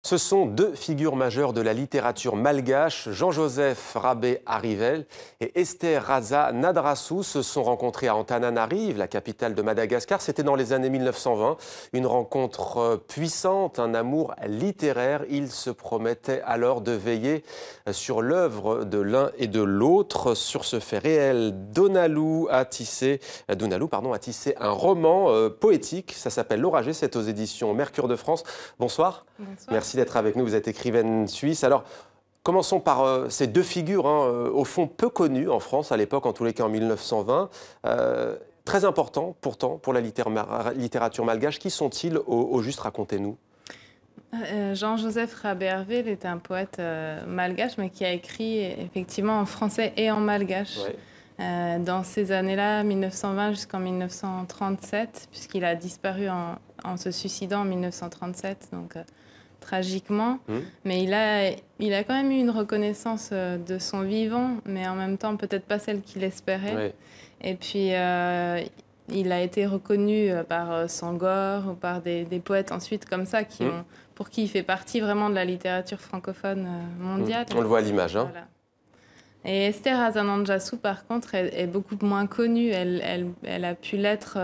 Ce sont deux figures majeures de la littérature malgache, Jean-Joseph Rabé-Arrivel et Esther Rasa Nadrassou se sont rencontrés à Antananarive, la capitale de Madagascar. C'était dans les années 1920. Une rencontre puissante, un amour littéraire. Ils se promettaient alors de veiller sur l'œuvre de l'un et de l'autre. Sur ce fait réel, Donalu a tissé un roman poétique. Ça s'appelle L'Orager, c'est aux éditions Mercure de France. Bonsoir. Bonsoir. Merci d'être avec nous, vous êtes écrivaine suisse. Alors, commençons par ces deux figures, au fond peu connues en France à l'époque, en tous les cas en 1920. Très important pourtant pour la littérature malgache. Qui sont-ils au juste, racontez-nous? Jean-Joseph Rabé-Arrivel est un poète malgache, mais qui a écrit effectivement en français et en malgache. Ouais. Dans ces années-là, 1920 jusqu'en 1937, puisqu'il a disparu en se suicidant en 1937, donc tragiquement. Mais il a quand même eu une reconnaissance de son vivant, mais en même temps peut-être pas celle qu'il espérait. Ouais. Et puis il a été reconnu par Senghor ou par des poètes ensuite comme ça pour qui il fait partie vraiment de la littérature francophone mondiale. On le voit à l'image. Hein. Voilà. Et Esther Rasa Nadrassou, par contre, est beaucoup moins connue. Elle a pu l'être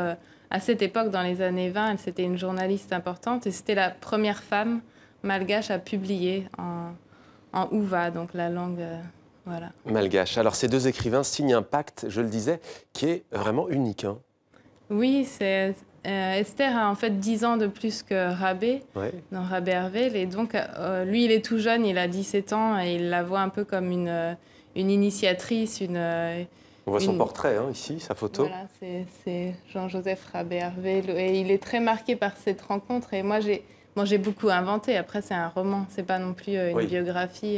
à cette époque, dans les années 20. C'était une journaliste importante et c'était la première femme malgache à publier en Uva, donc la langue voilà. Malgache. Alors ces deux écrivains signent un pacte, je le disais, qui est vraiment unique. Hein. Oui, Esther a en fait 10 ans de plus que Rabé, ouais. Dans Rabé-Arrivel. Et donc, lui, il est tout jeune, il a 17 ans et il la voit un peu comme une initiatrice, On voit son portrait, hein, ici, sa photo. Voilà, c'est Jean-Joseph Rabé-Arrivel. Et il est très marqué par cette rencontre. Et moi, j'ai beaucoup inventé. Après, c'est un roman, c'est pas non plus une biographie.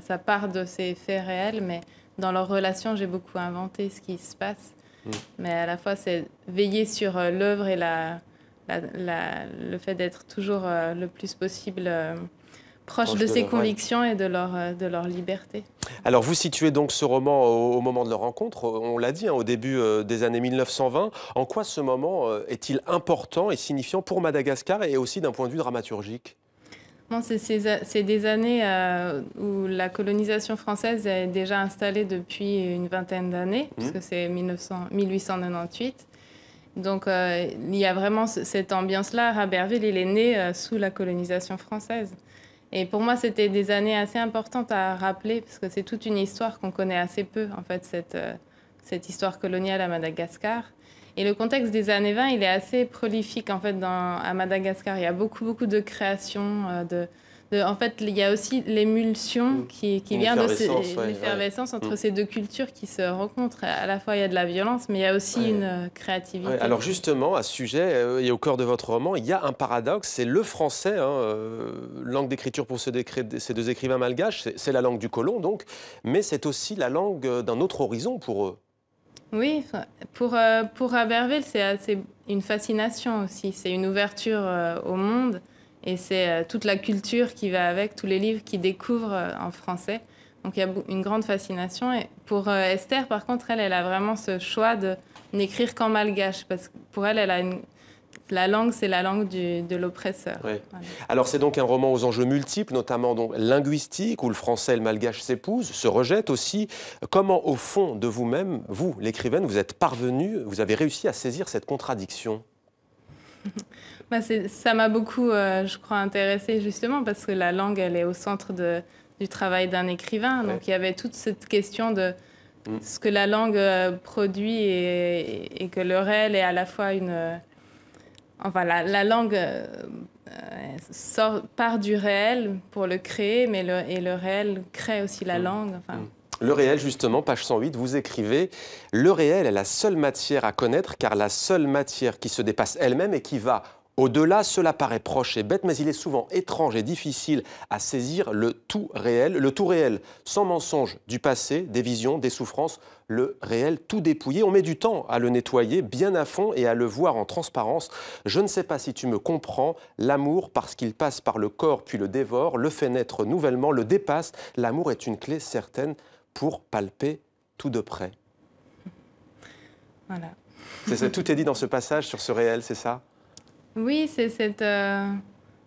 Ça part de ces faits réels, mais dans leur relation, j'ai beaucoup inventé ce qui se passe. Mais à la fois, c'est veiller sur l'œuvre et le fait d'être toujours le plus possible proche de ses convictions et de leur liberté. Alors, vous situez donc ce roman au moment de leur rencontre, on l'a dit, hein, au début des années 1920. En quoi ce moment est-il important et signifiant pour Madagascar et aussi d'un point de vue dramaturgique ? Bon, c'est des années où la colonisation française est déjà installée depuis une vingtaine d'années, puisque c'est 1898. Donc, il y a vraiment cette ambiance-là. Rabé-Arrivel, il est né sous la colonisation française. Et pour moi, c'était des années assez importantes à rappeler, parce que c'est toute une histoire qu'on connaît assez peu, en fait, cette histoire coloniale à Madagascar. Et le contexte des années 20, il est assez prolifique, en fait, à Madagascar. Il y a beaucoup de créations. En fait, il y a aussi l'émulsion qui vient de l'effervescence entre ces deux cultures qui se rencontrent. À la fois, il y a de la violence, mais il y a aussi une créativité. Ouais. Alors justement, à ce sujet, et au cœur de votre roman, il y a un paradoxe. C'est le français, langue d'écriture pour ces deux écrivains malgaches. C'est la langue du colon, donc. Mais c'est aussi la langue d'un autre horizon pour eux. Oui, pour Rabé-Arrivel, c'est une fascination aussi. C'est une ouverture au monde. Et c'est toute la culture qui va avec, tous les livres qu'il découvre en français. Donc il y a une grande fascination. Et pour Esther, par contre, elle a vraiment ce choix de n'écrire qu'en malgache. Parce que pour elle, la langue, c'est la langue de l'oppresseur. Oui. Voilà. Alors c'est donc un roman aux enjeux multiples, notamment donc linguistiques, où le français et le malgache s'épousent, se rejettent aussi. Comment, au fond de vous-même, vous, l'écrivaine, vous êtes parvenue, vous avez réussi à saisir cette contradiction? Ça m'a beaucoup, je crois, intéressée justement parce que la langue, elle est au centre du travail d'un écrivain. Donc il y avait toute cette question de ce que la langue produit et que le réel est à la fois Enfin, la langue part du réel pour le créer, mais le réel crée aussi la langue. Enfin. Le réel, justement, page 108, vous écrivez « Le réel est la seule matière à connaître, car la seule matière qui se dépasse elle-même et qui va au-delà, cela paraît proche et bête, mais il est souvent étrange et difficile à saisir le tout réel, sans mensonge du passé, des visions, des souffrances, le réel tout dépouillé. On met du temps à le nettoyer bien à fond et à le voir en transparence. Je ne sais pas si tu me comprends, l'amour, parce qu'il passe par le corps puis le dévore, le fait naître nouvellement, le dépasse. L'amour est une clé certaine pour palper tout de près. » Voilà. Tout est dit dans ce passage sur ce réel, c'est ça ? Oui, c'est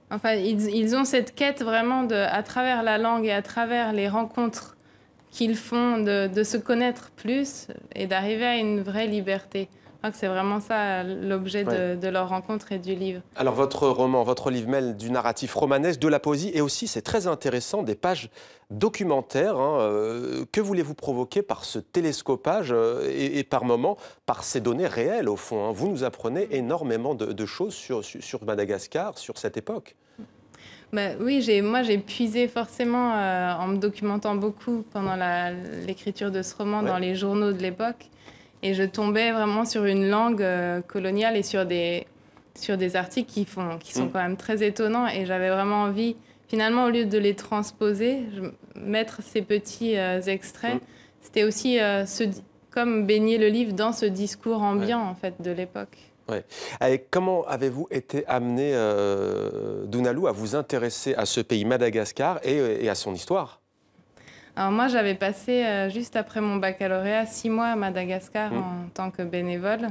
Enfin, ils ont cette quête vraiment, à travers la langue et à travers les rencontres qu'ils font, de se connaître plus et d'arriver à une vraie liberté. Je crois que c'est vraiment ça l'objet de leur rencontre et du livre. Alors votre roman, votre livre mêle du narratif romanesque, de la poésie et aussi, c'est très intéressant, des pages documentaires. Que voulez-vous provoquer par ce télescopage et par moments par ces données réelles au fond, Vous nous apprenez énormément de choses sur Madagascar, sur cette époque. Bah, oui, moi j'ai puisé forcément en me documentant beaucoup pendant l'écriture de ce roman dans les journaux de l'époque. Et je tombais vraiment sur une langue coloniale et sur des articles qui sont quand même très étonnants. Et j'avais vraiment envie, finalement, au lieu de les transposer, mettre ces petits extraits. C'était aussi comme baigner le livre dans ce discours ambiant en fait, de l'époque. Ouais. Et comment avez-vous été amené, Dounalou, à vous intéresser à ce pays Madagascar et à son histoire? Alors moi, j'avais passé, juste après mon baccalauréat, 6 mois à Madagascar en tant que bénévole.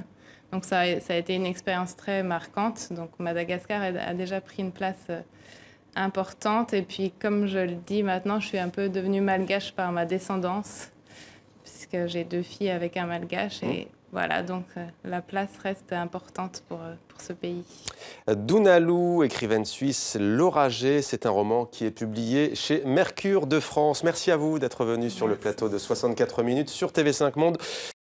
Donc ça a été une expérience très marquante. Donc Madagascar a déjà pris une place importante. Et puis, comme je le dis maintenant, je suis un peu devenue malgache par ma descendance, puisque j'ai 2 filles avec un malgache. Et voilà, donc la place reste importante pour ce pays. Dounalou, écrivaine suisse, L'Oragé, c'est un roman qui est publié chez Mercure de France. Merci à vous d'être venu sur le plateau de 64 minutes sur TV5 Monde.